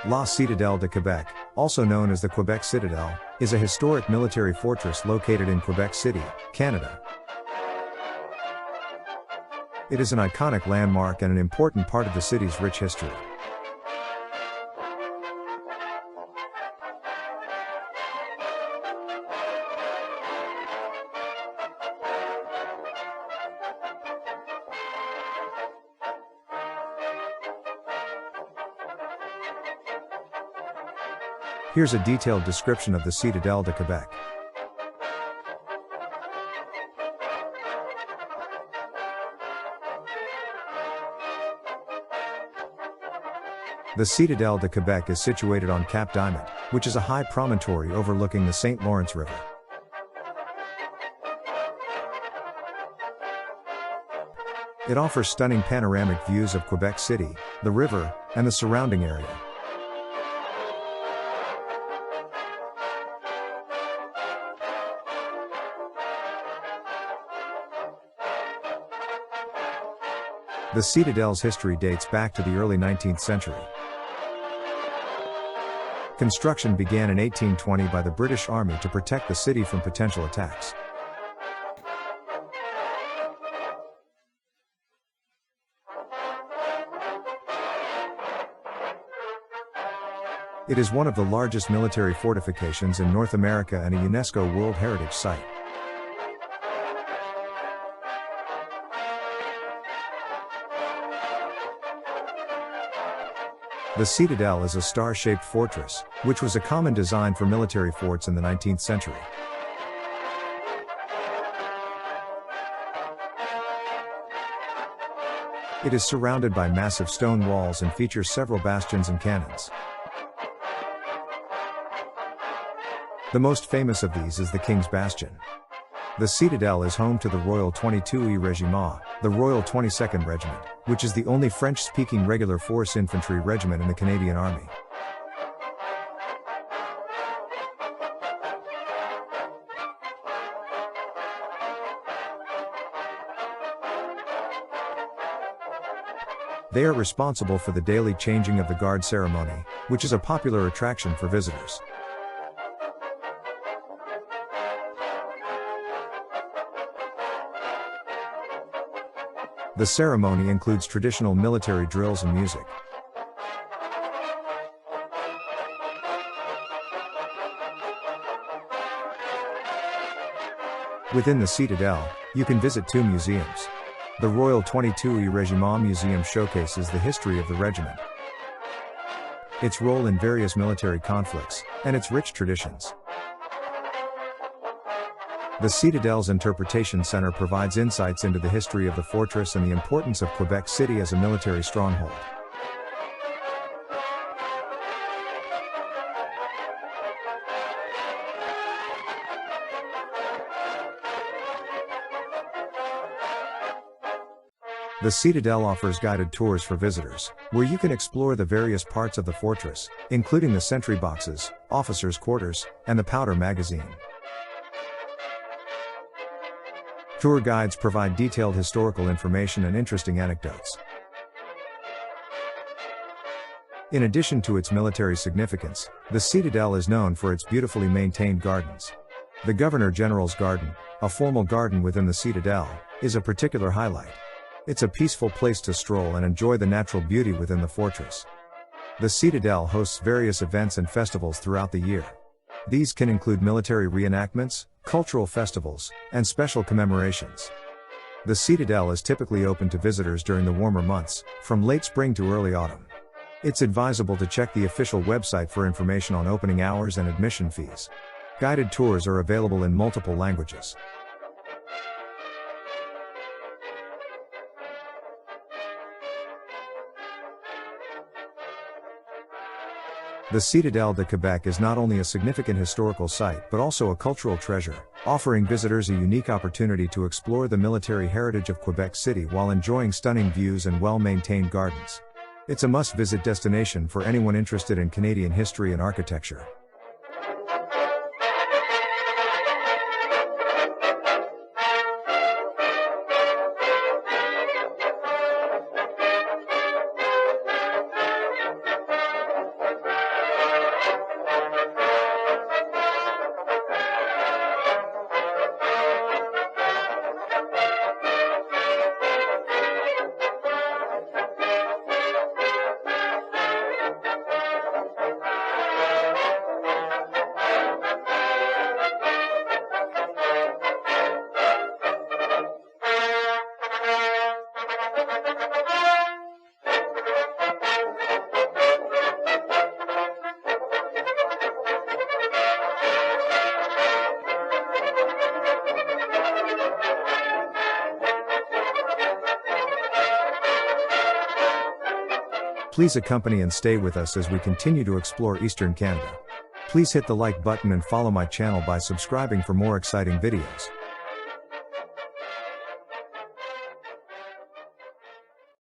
La Citadelle de Quebec, also known as the Quebec Citadel, is a historic military fortress located in Quebec City, Canada. It is an iconic landmark and an important part of the city's rich history. Here's a detailed description of the Citadelle de Quebec. The Citadelle de Quebec is situated on Cap Diamant, which is a high promontory overlooking the St. Lawrence River. It offers stunning panoramic views of Quebec City, the river, and the surrounding area. The Citadel's history dates back to the early 19th century. Construction began in 1820 by the British Army to protect the city from potential attacks. It is one of the largest military fortifications in North America and a UNESCO World Heritage Site. The Citadel is a star-shaped fortress, which was a common design for military forts in the 19th century. It is surrounded by massive stone walls and features several bastions and cannons. The most famous of these is the King's Bastion. The Citadel is home to the Royal 22e Regiment, the Royal 22nd Regiment, which is the only French-speaking regular force infantry regiment in the Canadian Army. They are responsible for the daily changing of the guard ceremony, which is a popular attraction for visitors. The ceremony includes traditional military drills and music. Within the Citadel, you can visit two museums. The Royal 22e Regiment Museum showcases the history of the regiment, its role in various military conflicts, and its rich traditions. The Citadel's Interpretation Center provides insights into the history of the fortress and the importance of Quebec City as a military stronghold. The Citadel offers guided tours for visitors, where you can explore the various parts of the fortress, including the sentry boxes, officers' quarters, and the powder magazine. Tour guides provide detailed historical information and interesting anecdotes. In addition to its military significance, the Citadel is known for its beautifully maintained gardens. The Governor-General's Garden, a formal garden within the Citadel, is a particular highlight. It's a peaceful place to stroll and enjoy the natural beauty within the fortress. The Citadel hosts various events and festivals throughout the year. These can include military reenactments, cultural festivals, and special commemorations. The Citadel is typically open to visitors during the warmer months, from late spring to early autumn. It's advisable to check the official website for information on opening hours and admission fees. Guided tours are available in multiple languages. The Citadelle de Quebec is not only a significant historical site but also a cultural treasure, offering visitors a unique opportunity to explore the military heritage of Quebec City while enjoying stunning views and well-maintained gardens. It's a must-visit destination for anyone interested in Canadian history and architecture. Please accompany and stay with us as we continue to explore Eastern Canada. Please hit the like button and follow my channel by subscribing for more exciting videos.